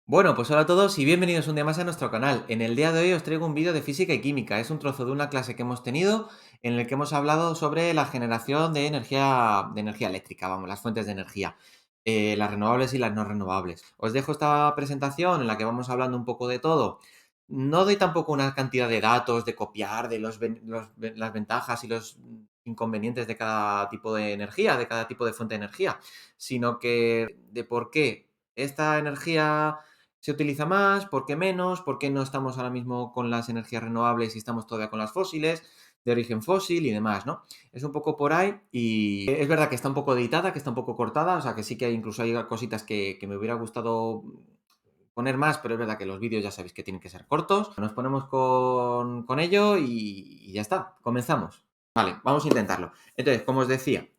Bueno, pues hola a todos y bienvenidos un día más a nuestro canal. En el día de hoy os traigo un vídeo de física y química. Es un trozo de una clase que hemos tenido en el que hemos hablado sobre la generación de energía eléctrica, vamos, las fuentes de energía, las renovables y las no renovables. Os dejo esta presentación en la que vamos hablando un poco de todo. No doy tampoco una cantidad de datos de copiar, de las ventajas y los inconvenientes de cada tipo de energía, de cada tipo de fuente de energía, sino que de por qué esta energía se utiliza más, por qué menos, por qué no estamos ahora mismo con las energías renovables y estamos todavía con las fósiles, de origen fósil y demás, ¿no? Es un poco por ahí y es verdad que está un poco editada, que está un poco cortada, o sea que sí que incluso hay cositas que me hubiera gustado poner más, pero es verdad que los vídeos ya sabéis que tienen que ser cortos. Nos ponemos con ello y ya está, comenzamos. Vale, vamos a intentarlo. Entonces, como os decía,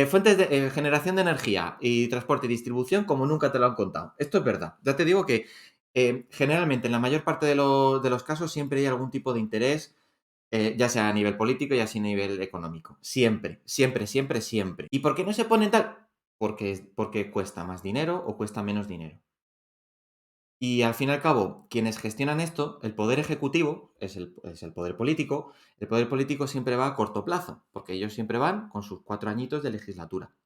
fuentes de generación de energía y transporte y distribución como nunca te lo han contado. Esto es verdad. Ya te digo que generalmente en la mayor parte de los casos siempre hay algún tipo de interés, ya sea a nivel político, ya sea a nivel económico. Siempre, siempre, siempre, siempre. ¿Y por qué no se ponen tal? Porque cuesta más dinero o cuesta menos dinero. Y al fin y al cabo, quienes gestionan esto, el poder ejecutivo, es el el poder político siempre va a corto plazo, porque ellos siempre van con sus 4 añitos de legislatura.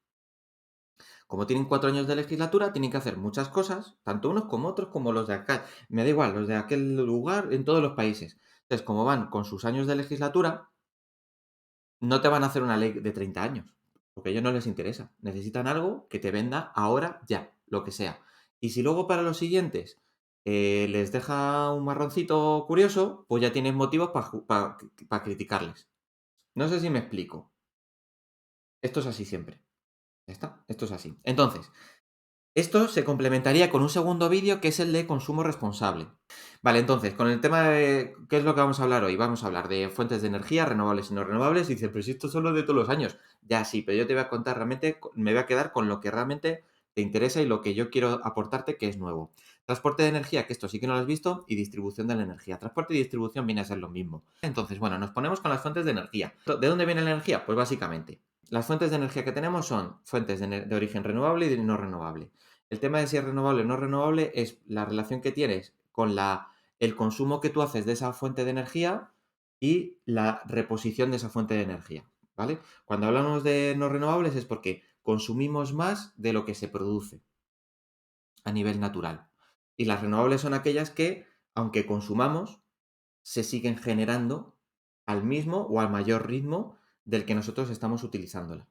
Como tienen 4 años de legislatura, tienen que hacer muchas cosas, tanto unos como otros, como los de acá. Me da igual, los de aquel lugar, en todos los países. Entonces, como van con sus años de legislatura, no te van a hacer una ley de 30 años, porque a ellos no les interesa. Necesitan algo que te venda ahora, ya, lo que sea. Y si luego para los siguientes les deja un marroncito curioso, pues ya tienes motivos para criticarles. No sé si me explico. Esto es así siempre. Ya está, esto es así. Entonces, esto se complementaría con un segundo vídeo que es el de consumo responsable. Vale, entonces, con el tema de qué es lo que vamos a hablar hoy. Vamos a hablar de fuentes de energía, renovables y no renovables. Y dice, pero si esto son los de todos los años. Ya sí, pero yo te voy a contar realmente, me voy a quedar con lo que realmente te interesa y lo que yo quiero aportarte que es nuevo. Transporte de energía, que esto sí que no lo has visto, y distribución de la energía. Transporte y distribución viene a ser lo mismo. Entonces, bueno, nos ponemos con las fuentes de energía. ¿De dónde viene la energía? Pues básicamente, las fuentes de energía que tenemos son fuentes de origen renovable y de no renovable. El tema de si es renovable o no renovable es la relación que tienes con el consumo que tú haces de esa fuente de energía y la reposición de esa fuente de energía, ¿vale? Cuando hablamos de no renovables es porque consumimos más de lo que se produce a nivel natural. Y las renovables son aquellas que, aunque consumamos, se siguen generando al mismo o al mayor ritmo del que nosotros estamos utilizándola.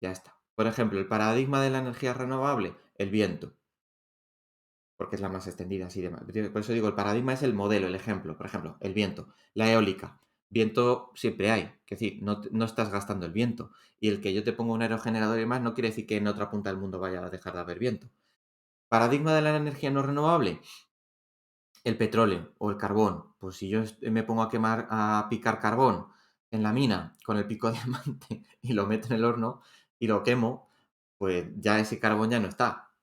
Ya está. Por ejemplo, el paradigma de la energía renovable, el viento, porque es la más extendida, así de por eso digo, el paradigma es el modelo, el ejemplo. Por ejemplo, el viento, la eólica. Viento siempre hay, es decir, no estás gastando el viento. Y el que yo te ponga un aerogenerador y más no quiere decir que en otra punta del mundo vaya a dejar de haber viento. Paradigma de la energía no renovable, el petróleo o el carbón. Pues si yo me pongo a picar carbón en la mina con el pico de diamante y lo meto en el horno y lo quemo, pues ya ese carbón ya no está.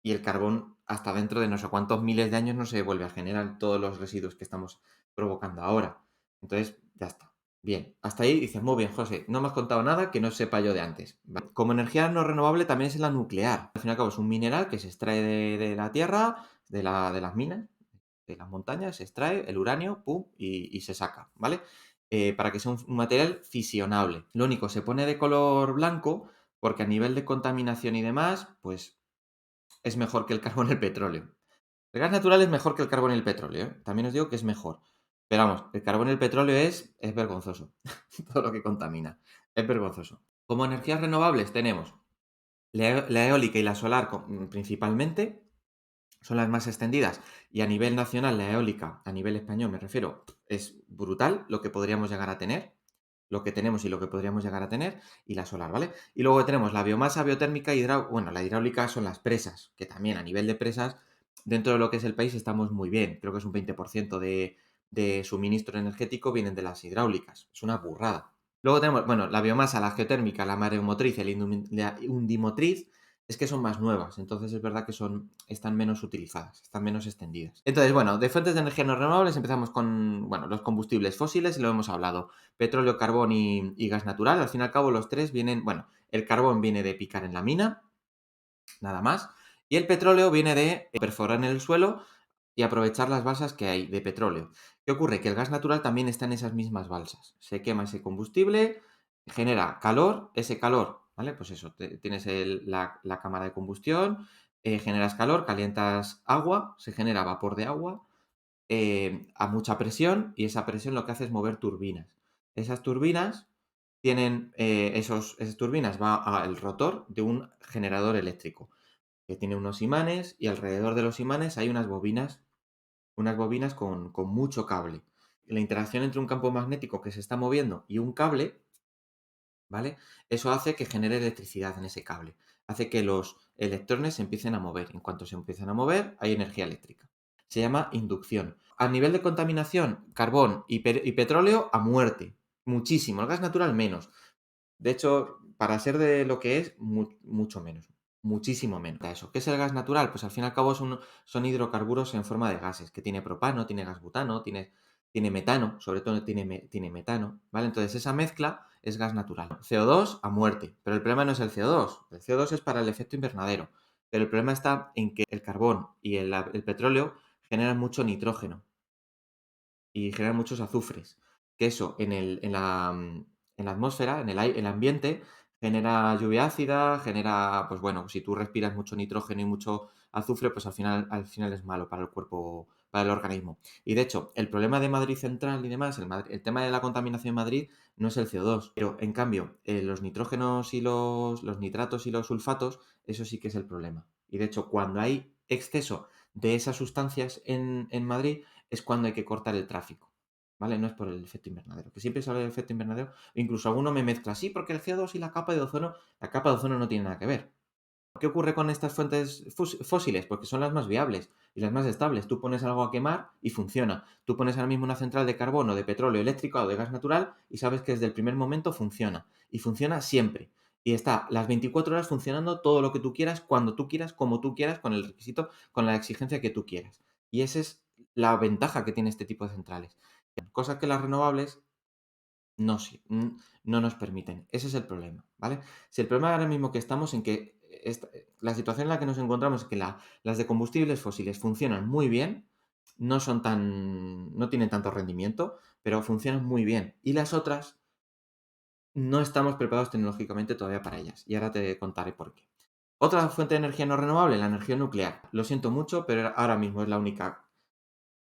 Y el carbón hasta dentro de no sé cuántos miles de años no se vuelve a generar todos los residuos que estamos provocando ahora. Entonces, ya está. Bien, hasta ahí dices, muy bien, José, no me has contado nada que no sepa yo de antes. Vale. Como energía no renovable también es la nuclear. Al fin y al cabo es un mineral que se extrae de la tierra, de las minas, de las montañas, se extrae el uranio, pum, y se saca, ¿vale? Para que sea un material fisionable. Lo único, se pone de color blanco porque a nivel de contaminación y demás, pues es mejor que el carbón y el petróleo. El gas natural es mejor que el carbón y el petróleo, ¿eh? También os digo que es mejor. Pero vamos, el carbón y el petróleo es vergonzoso. Todo lo que contamina. Es vergonzoso. Como energías renovables tenemos la eólica y la solar principalmente, son las más extendidas. Y a nivel nacional, la eólica, a nivel español me refiero, es brutal lo que podríamos llegar a tener, lo que tenemos y lo que podríamos llegar a tener, y la solar, ¿vale? Y luego tenemos la biomasa biotérmica bueno, la hidráulica son las presas, que también a nivel de presas, dentro de lo que es el país, estamos muy bien. Creo que es un 20% de suministro energético vienen de las hidráulicas. Es una burrada. Luego tenemos, bueno, la biomasa, la geotérmica, la mareomotriz y la undimotriz, es que son más nuevas, entonces es verdad que están menos utilizadas, están menos extendidas. Entonces, bueno, de fuentes de energía no renovables empezamos con, bueno, los combustibles fósiles, y lo hemos hablado, petróleo, carbón y gas natural. Al fin y al cabo los tres vienen, bueno, el carbón viene de picar en la mina, nada más, Y el petróleo viene de perforar en el suelo y aprovechar las balsas que hay de petróleo. ¿Qué ocurre? Que el gas natural también está en esas mismas balsas. Se quema ese combustible, genera calor, ese calor, ¿vale? Pues eso, tienes la cámara de combustión, generas calor, calientas agua, se genera vapor de agua a mucha presión y esa presión lo que hace es mover turbinas. Esas turbinas tienen, esas turbinas va al rotor de un generador eléctrico que tiene unos imanes y alrededor de los imanes hay unas bobinas con mucho cable. La interacción entre un campo magnético que se está moviendo y un cable, ¿vale? Eso hace que genere electricidad en ese cable. Hace que los electrones se empiecen a mover. En cuanto se empiezan a mover, hay energía eléctrica. Se llama inducción. A nivel de contaminación, carbón y petróleo a muerte. Muchísimo. El gas natural menos. De hecho, para ser de lo que es, mucho menos. Muchísimo menos. Eso. ¿Qué es el gas natural? Pues al fin y al cabo son hidrocarburos en forma de gases, que tiene propano, tiene gas butano, tiene metano, sobre todo tiene metano, ¿vale? Entonces esa mezcla es gas natural. CO2 a muerte, pero el problema no es el CO2. El CO2 es para el efecto invernadero, pero el problema está en que el carbón y el petróleo generan mucho nitrógeno y generan muchos azufres, que eso en la atmósfera, en el ambiente, genera lluvia ácida, genera, pues bueno, si tú respiras mucho nitrógeno y mucho azufre, pues al final es malo para el cuerpo, para el organismo. Y de hecho, el problema de Madrid Central y demás, el tema de la contaminación en Madrid no es el CO2, pero en cambio, los nitrógenos y los nitratos y los sulfatos, eso sí que es el problema. Y de hecho, cuando hay exceso de esas sustancias en Madrid, es cuando hay que cortar el tráfico, ¿vale? No es por el efecto invernadero, que siempre se habla del efecto invernadero, incluso alguno me mezcla, sí, porque el CO2 y la capa de ozono no tiene nada que ver. ¿Qué ocurre con estas fuentes fósiles? Porque son las más viables y las más estables. Tú pones algo a quemar y funciona. Tú pones ahora mismo una central de carbón o de petróleo eléctrico o de gas natural y sabes que desde el primer momento funciona. Y funciona siempre. Y está las 24 horas funcionando todo lo que tú quieras, cuando tú quieras, como tú quieras, con el requisito, con la exigencia que tú quieras. Y esa es la ventaja que tiene este tipo de centrales. Cosas que las renovables no, no nos permiten. Ese es el problema, ¿vale? Si el problema ahora mismo que estamos en que la situación en la que nos encontramos es que las de combustibles fósiles funcionan muy bien, no tienen tanto rendimiento, pero funcionan muy bien. Y las otras no estamos preparados tecnológicamente todavía para ellas. Y ahora te contaré por qué. Otra fuente de energía no renovable, la energía nuclear. Lo siento mucho, pero ahora mismo es la única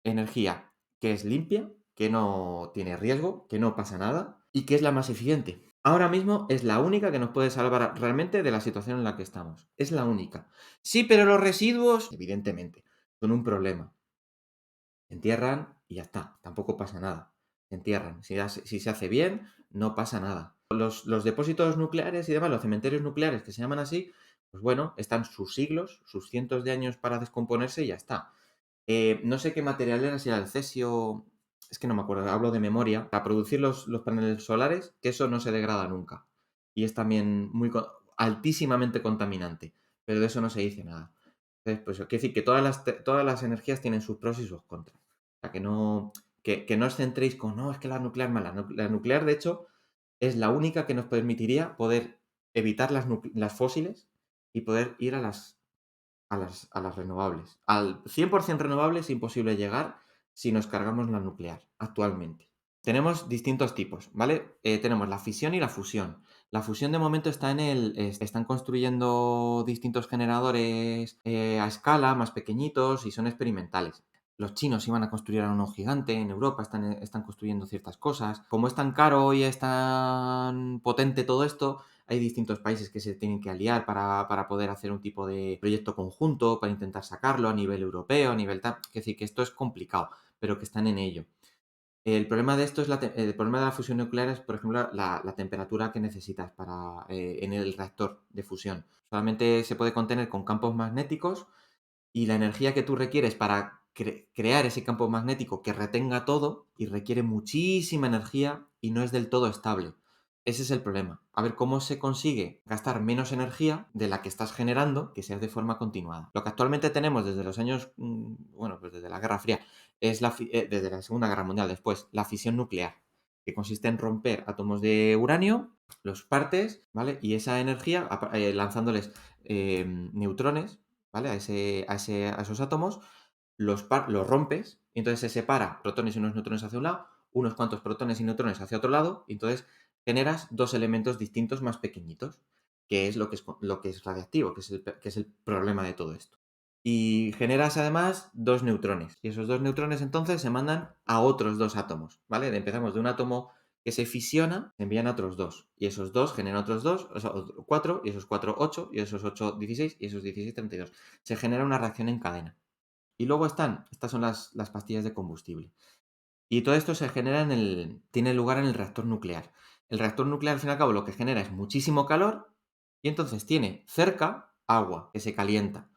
energía que es limpia, que no tiene riesgo, que no pasa nada y que es la más eficiente. Ahora mismo es la única que nos puede salvar realmente de la situación en la que estamos. Es la única. Sí, pero los residuos, evidentemente, son un problema. Se entierran y ya está. Tampoco pasa nada. Se entierran. Si se hace bien, no pasa nada. Los depósitos nucleares y demás, los cementerios nucleares que se llaman así, pues bueno, están sus siglos, sus cientos de años para descomponerse y ya está. No sé qué material era, si era el cesio, es que no me acuerdo, hablo de memoria. Para producir los paneles solares, que eso no se degrada nunca. Y es también altísimamente contaminante, pero de eso no se dice nada. Entonces, pues quiere decir que todas las energías tienen sus pros y sus contras. O sea, que no os centréis con, no, es que la nuclear es mala. La nuclear, de hecho, es la única que nos permitiría poder evitar las fósiles y poder ir a las renovables. Al 100% renovable es imposible llegar si nos cargamos la nuclear actualmente. Tenemos distintos tipos, ¿vale? Tenemos la fisión y la fusión. La fusión de momento están construyendo distintos generadores a escala, más pequeñitos y son experimentales. Los chinos iban a construir ahora uno gigante, en Europa están construyendo ciertas cosas. Como es tan caro y es tan potente todo esto, hay distintos países que se tienen que aliar para poder hacer un tipo de proyecto conjunto, para intentar sacarlo a nivel europeo, a nivel tal. Es decir, que esto es complicado, pero que están en ello. El problema de esto el problema de la fusión nuclear es, por ejemplo, la temperatura que necesitas en el reactor de fusión. Solamente se puede contener con campos magnéticos y la energía que tú requieres para crear ese campo magnético que retenga todo y requiere muchísima energía y no es del todo estable. Ese es el problema. A ver cómo se consigue gastar menos energía de la que estás generando, que sea de forma continuada. Lo que actualmente tenemos desde los años, bueno, pues desde la Guerra Fría, desde la Segunda Guerra Mundial después, la fisión nuclear, que consiste en romper átomos de uranio, los partes, ¿vale? Y esa energía, lanzándoles neutrones, ¿vale? A esos átomos, los rompes, y entonces se separa protones y unos neutrones hacia un lado, unos cuantos protones y neutrones hacia otro lado, y entonces generas dos elementos distintos más pequeñitos, que es lo que es radiactivo, que es el problema de todo esto. Y generas además dos neutrones, y esos dos neutrones entonces se mandan a otros dos átomos, ¿vale? Empezamos de un átomo que se fisiona, se envían a otros dos, y esos dos generan otros dos, o sea, cuatro, y esos cuatro, 8, y esos 8, 16, y esos 16, 32. Se genera una reacción en cadena. Y luego estas son las pastillas de combustible. Y todo esto se genera tiene lugar en el reactor nuclear. El reactor nuclear, al fin y al cabo, lo que genera es muchísimo calor y entonces tiene cerca agua que se calienta.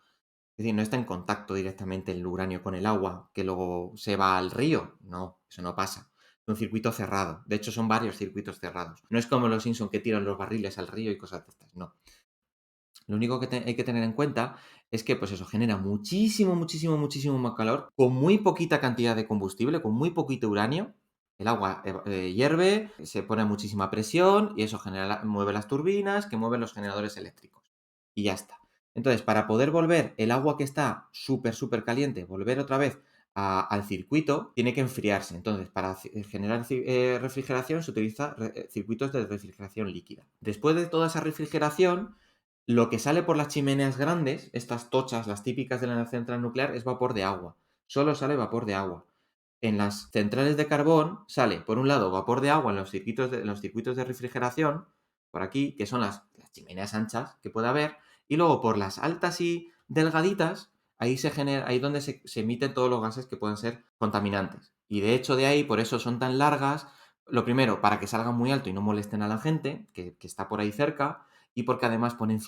Es decir, no está en contacto directamente el uranio con el agua que luego se va al río. No, eso no pasa. Es un circuito cerrado. De hecho, son varios circuitos cerrados. No es como los Simpson que tiran los barriles al río y cosas de estas. No. Lo único que hay que tener en cuenta es que, pues eso, genera muchísimo, muchísimo, muchísimo más calor con muy poquita cantidad de combustible, con muy poquito uranio. El agua hierve, se pone a muchísima presión y eso mueve las turbinas que mueven los generadores eléctricos. Y ya está. Entonces, para poder volver el agua que está súper, súper caliente, volver otra vez al circuito, tiene que enfriarse. Entonces, para generar refrigeración se utiliza circuitos de refrigeración líquida. Después de toda esa refrigeración, lo que sale por las chimeneas grandes, estas tochas, las típicas de la central nuclear, es vapor de agua. Solo sale vapor de agua. En las centrales de carbón sale, por un lado, vapor de agua en los circuitos de refrigeración, por aquí, que son las chimeneas anchas que puede haber, y luego por las altas y delgaditas, ahí donde se emiten todos los gases que pueden ser contaminantes. Y de hecho de ahí, por eso son tan largas, lo primero, para que salgan muy alto y no molesten a la gente que está por ahí cerca, y porque además ponen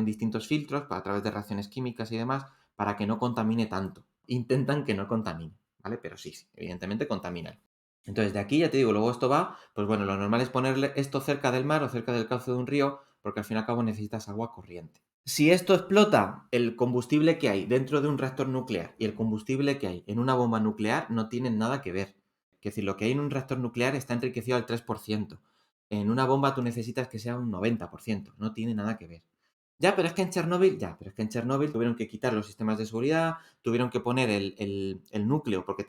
distintos filtros a través de reacciones químicas y demás, para que no contamine tanto. Intentan que no contamine, ¿vale? Pero sí, evidentemente contaminan. Entonces, de aquí ya te digo, luego esto va, pues bueno, lo normal es ponerle esto cerca del mar o cerca del cauce de un río, porque al fin y al cabo necesitas agua corriente. Si esto explota, el combustible que hay dentro de un reactor nuclear y el combustible que hay en una bomba nuclear no tienen nada que ver. Es decir, lo que hay en un reactor nuclear está enriquecido al 3%. En una bomba tú necesitas que sea un 90%. No tiene nada que ver. Pero es que en Chernóbil tuvieron que quitar los sistemas de seguridad, tuvieron que poner el núcleo, porque es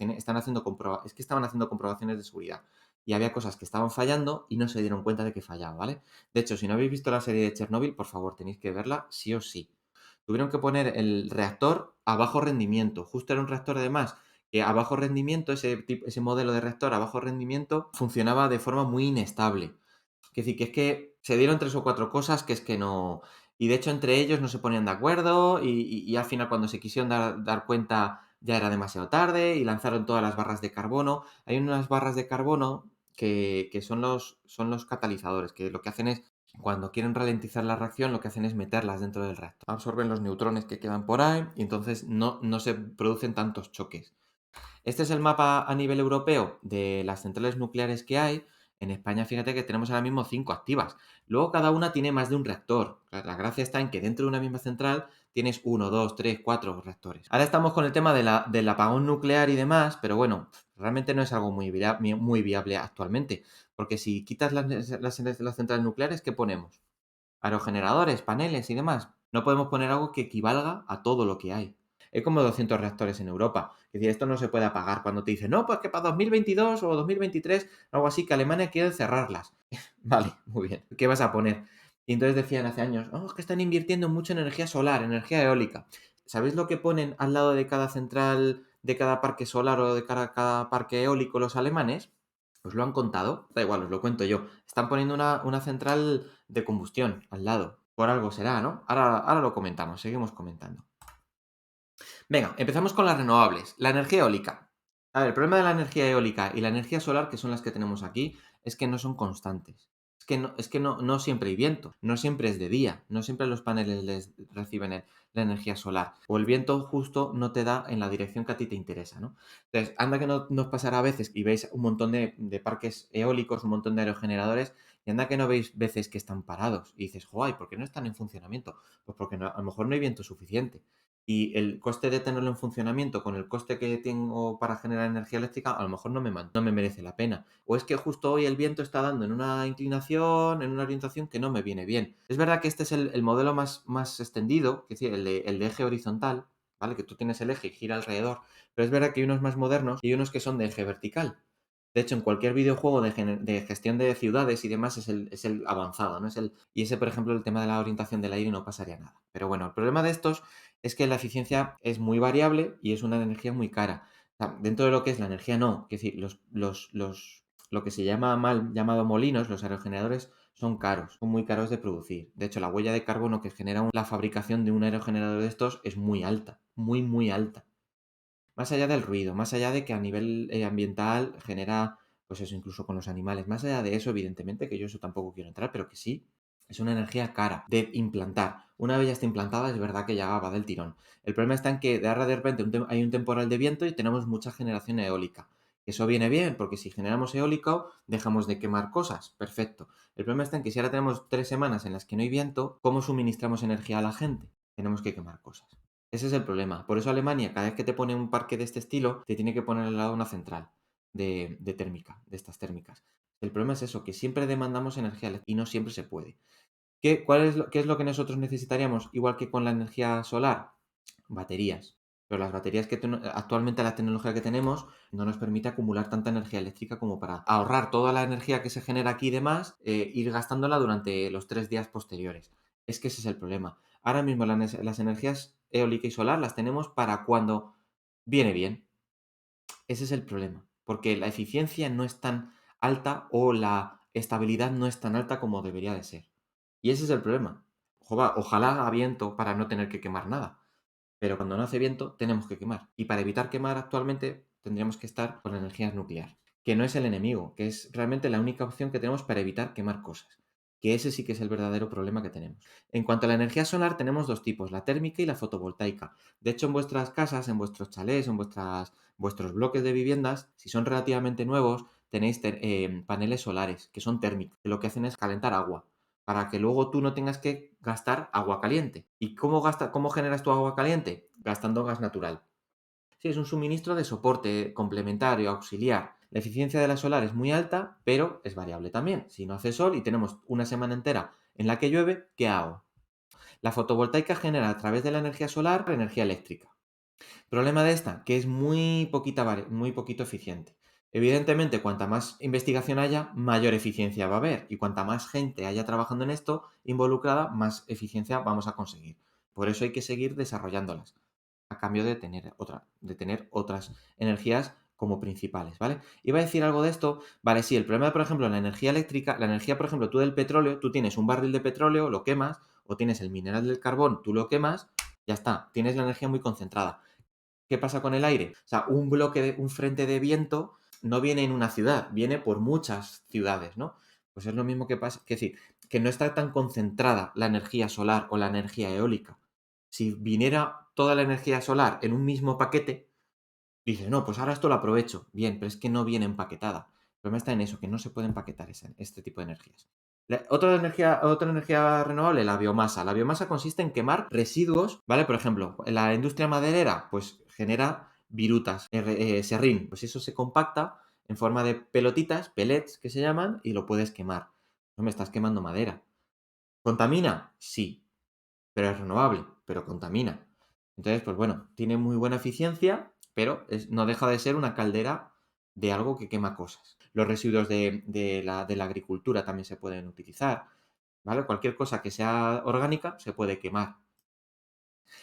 que estaban haciendo comprobaciones de seguridad. Y había cosas que estaban fallando y no se dieron cuenta de que fallaba, ¿vale? De hecho, si no habéis visto la serie de Chernóbil, por favor, tenéis que verla sí o sí. Tuvieron que poner el reactor a bajo rendimiento. Justo era un reactor además que a bajo rendimiento, ese modelo de reactor a bajo rendimiento, funcionaba de forma muy inestable. Es decir, que es que se dieron tres o cuatro cosas que es que no. Y de hecho, entre ellos no se ponían de acuerdo, y al final, cuando se quisieron dar cuenta, ya era demasiado tarde, y lanzaron todas las barras de carbono. Hay unas barras de carbono que son los catalizadores, que lo que hacen es, cuando quieren ralentizar la reacción, lo que hacen es meterlas dentro del reactor. Absorben los neutrones que quedan por ahí, y entonces no se producen tantos choques. Este es el mapa a nivel europeo de las centrales nucleares que hay. En España, fíjate que tenemos ahora mismo 5 activas. Luego cada una tiene más de un reactor. La gracia está en que dentro de una misma central tienes uno, 2, 3, 4 reactores. Ahora estamos con el tema del apagón nuclear y demás, pero bueno, realmente no es algo muy viable actualmente. Porque si quitas las centrales nucleares, ¿qué ponemos? Aerogeneradores, paneles y demás. No podemos poner algo que equivalga a todo lo que hay. Hay como 200 reactores en Europa. Es decir, esto no se puede apagar cuando te dicen, no, pues que para 2022 o 2023, algo así, que Alemania quiere cerrarlas. Vale, muy bien. ¿Qué vas a poner? Y entonces decían hace años, oh, es que están invirtiendo mucho en energía solar, energía eólica. ¿Sabéis lo que ponen al lado de cada central, de cada parque solar o de cada parque eólico los alemanes? Pues lo han contado, da igual, os lo cuento yo. Están poniendo una central de combustión al lado. Por algo será, ¿no? Ahora lo comentamos, seguimos comentando. Venga, empezamos con las renovables. La energía eólica. A ver, el problema de la energía eólica y la energía solar, que son las que tenemos aquí, es que no son constantes. Es que no siempre hay viento, no siempre es de día, no siempre los paneles reciben la energía solar. O el viento justo no te da en la dirección que a ti te interesa, ¿no? Entonces, anda que no nos pasará a veces y veis un montón de parques eólicos, un montón de aerogeneradores, y anda que no veis veces que están parados. Y dices, joder, ¿por qué no están en funcionamiento? Pues porque a lo mejor no hay viento suficiente. y el coste de tenerlo en funcionamiento con el coste que tengo para generar energía eléctrica, a lo mejor no me merece la pena. O es que justo hoy el viento está dando en una inclinación, en una orientación que no me viene bien. Es verdad que este es el modelo más extendido, que es decir, el de eje horizontal, ¿vale? Que tú tienes el eje y gira alrededor, pero es verdad que hay unos más modernos y unos que son de eje vertical. De hecho, en cualquier videojuego de gestión de ciudades y demás es el avanzado, ¿no? Y ese, por ejemplo, el tema de la orientación del aire no pasaría nada. Pero bueno, el problema de estos es que la eficiencia es muy variable y es una energía muy cara. O sea, dentro de lo que es la energía, no. Es decir, lo que se llama mal llamado molinos, los aerogeneradores, son caros, son muy caros de producir. De hecho, la huella de carbono que genera la fabricación de un aerogenerador de estos es muy alta, muy, muy alta. Más allá del ruido, más allá de que a nivel ambiental genera, pues eso, incluso con los animales, más allá de eso, evidentemente, que yo eso tampoco quiero entrar, pero que sí, es una energía cara de implantar. Una vez ya está implantada, es verdad que ya va del tirón. El problema está en que de ahora de repente hay un temporal de viento y tenemos mucha generación eólica. Eso viene bien, porque si generamos eólico, dejamos de quemar cosas. Perfecto. El problema está en que si ahora tenemos 3 semanas en las que no hay viento, ¿cómo suministramos energía a la gente? Tenemos que quemar cosas. Ese es el problema. Por eso Alemania, cada vez que te pone un parque de este estilo, te tiene que poner al lado una central de térmica, de estas térmicas. El problema es eso, que siempre demandamos energía eléctrica y no siempre se puede. ¿Qué es lo que nosotros necesitaríamos? Igual que con la energía solar, baterías. Pero las baterías actualmente la tecnología que tenemos no nos permite acumular tanta energía eléctrica como para ahorrar toda la energía que se genera aquí y demás, ir gastándola durante los 3 días posteriores. Es que ese es el problema. Ahora mismo las energías eólica y solar las tenemos para cuando viene bien. Ese es el problema, porque la eficiencia no es tan alta o la estabilidad no es tan alta como debería de ser. Y ese es el problema. Ojalá haga viento para no tener que quemar nada, pero cuando no hace viento tenemos que quemar. Y para evitar quemar actualmente tendríamos que estar con la energía nuclear, que no es el enemigo, que es realmente la única opción que tenemos para evitar quemar cosas. Que ese sí que es el verdadero problema que tenemos. En cuanto a la energía solar, tenemos dos tipos, la térmica y la fotovoltaica. De hecho, en vuestras casas, en vuestros chalés, en vuestros bloques de viviendas, si son relativamente nuevos, tenéis paneles solares, que son térmicos, que lo que hacen es calentar agua, para que luego tú no tengas que gastar agua caliente. ¿Y cómo generas tu agua caliente? Gastando gas natural. Sí, es un suministro de soporte complementario, auxiliar. La eficiencia de la solar es muy alta, pero es variable también. Si no hace sol y tenemos una semana entera en la que llueve, ¿qué hago? La fotovoltaica genera a través de la energía solar energía eléctrica. Problema de esta, que es muy poquito eficiente. Evidentemente, cuanta más investigación haya, mayor eficiencia va a haber. Y cuanta más gente haya trabajando en esto involucrada, más eficiencia vamos a conseguir. Por eso hay que seguir desarrollándolas a cambio de tener otras energías como principales, ¿vale? Iba a decir algo de esto, vale, sí, el problema, por ejemplo, en la energía eléctrica, la energía, por ejemplo, tú del petróleo, tú tienes un barril de petróleo, lo quemas, o tienes el mineral del carbón, tú lo quemas, ya está, tienes la energía muy concentrada. ¿Qué pasa con el aire? O sea, un frente de viento no viene en una ciudad, viene por muchas ciudades, ¿no? Pues es lo mismo que pasa, que decir, que no está tan concentrada la energía solar o la energía eólica. Si viniera toda la energía solar en un mismo paquete, dices, no, pues ahora esto lo aprovecho. Bien, pero es que no viene empaquetada. El problema está en eso, que no se puede empaquetar este tipo de energías. Otra energía renovable, la biomasa. La biomasa consiste en quemar residuos, ¿vale? Por ejemplo, en la industria maderera, pues genera virutas, serrín. Pues eso se compacta en forma de pelotitas, pellets que se llaman, y lo puedes quemar. No me estás quemando madera. ¿Contamina? Sí, pero es renovable, pero contamina. Entonces, pues bueno, tiene muy buena eficiencia, pero no deja de ser una caldera de algo que quema cosas. Los residuos de la agricultura también se pueden utilizar, ¿vale? Cualquier cosa que sea orgánica se puede quemar.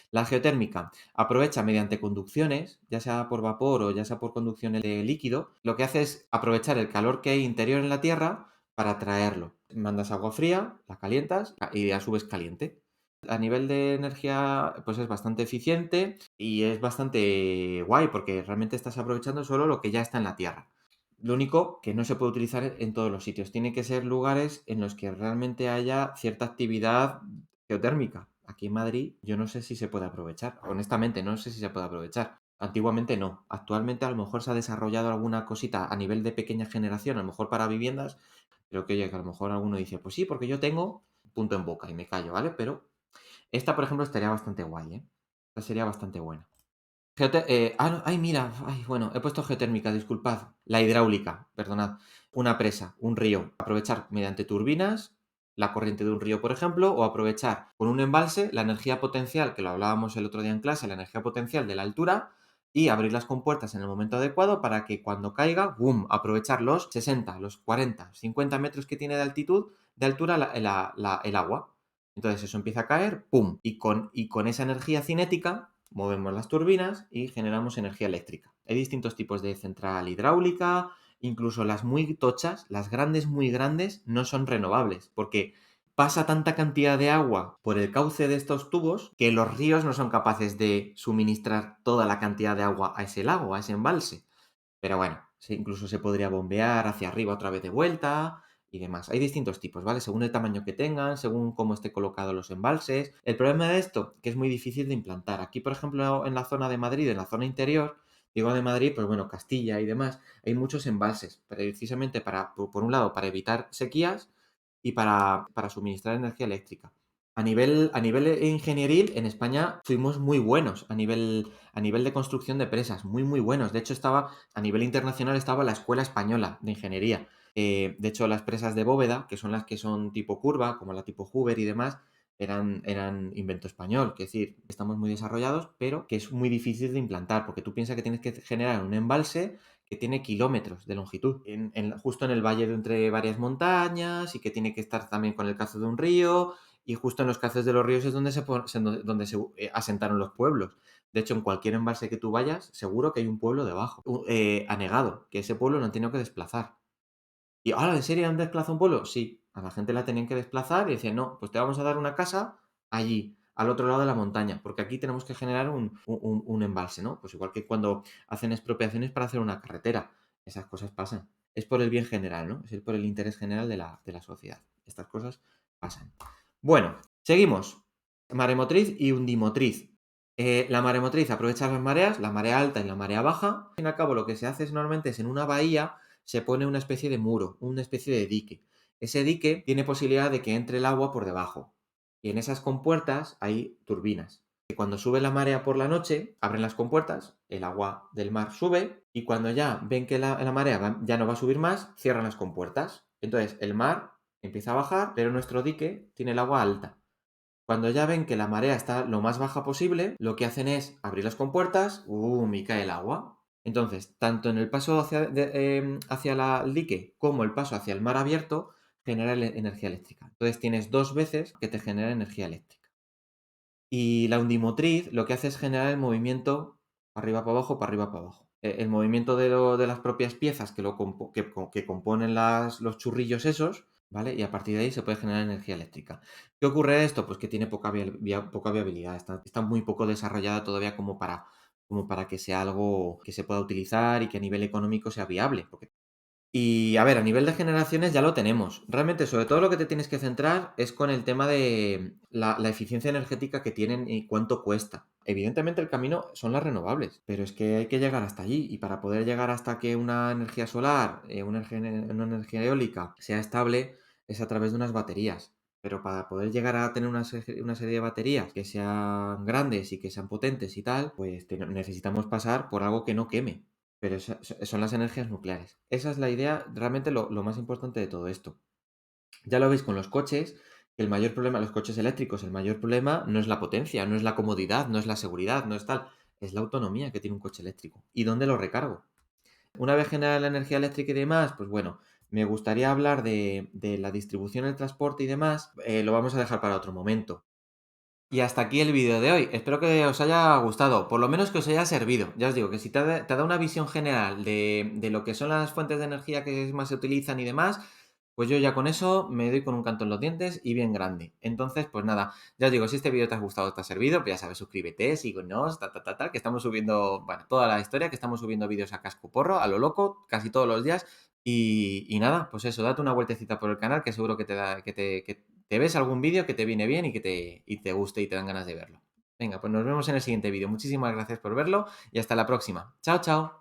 La geotérmica aprovecha mediante conducciones, ya sea por vapor o ya sea por conducción de líquido, lo que hace es aprovechar el calor que hay interior en la Tierra para traerlo. Mandas agua fría, la calientas y a su vez caliente. A nivel de energía, pues es bastante eficiente y es bastante guay porque realmente estás aprovechando solo lo que ya está en la Tierra. Lo único que no se puede utilizar en todos los sitios. Tiene que ser lugares en los que realmente haya cierta actividad geotérmica. Aquí en Madrid yo no sé si se puede aprovechar. Honestamente, no sé si se puede aprovechar. Antiguamente no. Actualmente a lo mejor se ha desarrollado alguna cosita a nivel de pequeña generación, a lo mejor para viviendas, pero que oye, que a lo mejor alguno dice, pues sí, porque yo tengo punto en boca y me callo, ¿vale? Pero esta, por ejemplo, estaría bastante guay, ¿eh? Esa sería bastante buena. No, ay, mira, ay, bueno, he puesto geotérmica, disculpad. La hidráulica, perdonad. Una presa, un río. Aprovechar mediante turbinas la corriente de un río, por ejemplo, o aprovechar con un embalse la energía potencial, que lo hablábamos el otro día en clase, la energía potencial de la altura, y abrir las compuertas en el momento adecuado para que cuando caiga, ¡boom!, aprovechar los 60, los 40, 50 metros que tiene de altitud, de altura el agua. Entonces eso empieza a caer, ¡pum! Y con esa energía cinética movemos las turbinas y generamos energía eléctrica. Hay distintos tipos de central hidráulica, incluso las muy tochas, las grandes, muy grandes, no son renovables, porque pasa tanta cantidad de agua por el cauce de estos tubos que los ríos no son capaces de suministrar toda la cantidad de agua a ese lago, a ese embalse. Pero bueno, incluso se podría bombear hacia arriba otra vez de vuelta y demás. Hay distintos tipos, ¿vale? Según el tamaño que tengan, según cómo esté colocado los embalses. El problema de esto, que es muy difícil de implantar. Aquí, por ejemplo, en la zona de Madrid, en la zona interior, digo de Madrid, pues bueno, Castilla y demás, hay muchos embalses, precisamente por un lado, para evitar sequías y para suministrar energía eléctrica. A nivel ingenieril, en España fuimos muy buenos a nivel de construcción de presas, muy, muy buenos. De hecho, a nivel internacional estaba la Escuela Española de Ingeniería. De hecho, las presas de bóveda, que son las que son tipo curva, como la tipo Hoover y demás, eran invento español. Es decir, estamos muy desarrollados, pero que es muy difícil de implantar, porque tú piensas que tienes que generar un embalse que tiene kilómetros de longitud, justo en el valle de entre varias montañas y que tiene que estar también con el cauce de un río y justo en los cauces de los ríos es donde se asentaron los pueblos. De hecho, en cualquier embalse que tú vayas, seguro que hay un pueblo debajo, anegado, que ese pueblo lo han tenido que desplazar. Y, ahora, ¿en serio han desplazado un pueblo? Sí, a la gente la tenían que desplazar y decían, no, pues te vamos a dar una casa allí, al otro lado de la montaña, porque aquí tenemos que generar un embalse, ¿no? Pues igual que cuando hacen expropiaciones para hacer una carretera, esas cosas pasan. Es por el bien general, ¿no? Es por el interés general de la sociedad. Estas cosas pasan. Bueno, seguimos. Maremotriz y undimotriz. La maremotriz aprovecha las mareas, la marea alta y la marea baja. Al fin y al cabo, lo que se hace normalmente es en una bahía se pone una especie de muro, una especie de dique. Ese dique tiene posibilidad de que entre el agua por debajo. Y en esas compuertas hay turbinas. Que cuando sube la marea por la noche, abren las compuertas, el agua del mar sube y cuando ya ven que la marea ya no va a subir más, cierran las compuertas. Entonces el mar empieza a bajar, pero nuestro dique tiene el agua alta. Cuando ya ven que la marea está lo más baja posible, lo que hacen es abrir las compuertas, y cae el agua. Entonces, tanto en el paso hacia el dique como el paso hacia el mar abierto, genera energía eléctrica. Entonces tienes dos veces que te genera energía eléctrica. Y la undimotriz lo que hace es generar el movimiento para arriba, para abajo, para arriba, para abajo. El movimiento de las propias piezas que componen los churrillos esos, ¿vale? Y a partir de ahí se puede generar energía eléctrica. ¿Qué ocurre de esto? Pues que tiene poca viabilidad, está muy poco desarrollada todavía como para que sea algo que se pueda utilizar y que a nivel económico sea viable. Y a ver, a nivel de generaciones ya lo tenemos. Realmente, sobre todo lo que te tienes que centrar es con el tema de la eficiencia energética que tienen y cuánto cuesta. Evidentemente el camino son las renovables, pero es que hay que llegar hasta allí y para poder llegar hasta que una energía solar, una energía eólica sea estable es a través de unas baterías. Pero para poder llegar a tener una serie de baterías que sean grandes y que sean potentes y tal, pues necesitamos pasar por algo que no queme. Pero son las energías nucleares. Esa es la idea, realmente lo más importante de todo esto. Ya lo veis con los coches, que el mayor problema, los coches eléctricos, el mayor problema no es la potencia, no es la comodidad, no es la seguridad, no es tal, es la autonomía que tiene un coche eléctrico. ¿Y dónde lo recargo? Una vez generada la energía eléctrica y demás, pues bueno, me gustaría hablar de la distribución, el transporte y demás, lo vamos a dejar para otro momento. Y hasta aquí el vídeo de hoy. Espero que os haya gustado, por lo menos que os haya servido. Ya os digo que si te da una visión general de lo que son las fuentes de energía que más se utilizan y demás, pues yo ya con eso me doy con un canto en los dientes y bien grande. Entonces, pues nada, ya os digo, si este vídeo te ha gustado, te ha servido, pues ya sabes, suscríbete, síguenos, que estamos subiendo, bueno, toda la historia, que estamos subiendo vídeos a casco porro, a lo loco, casi todos los días. Y nada, pues eso, date una vueltecita por el canal que seguro que te ves algún vídeo que te viene bien y te guste y te dan ganas de verlo. Venga, pues nos vemos en el siguiente vídeo. Muchísimas gracias por verlo y hasta la próxima. Chao, chao.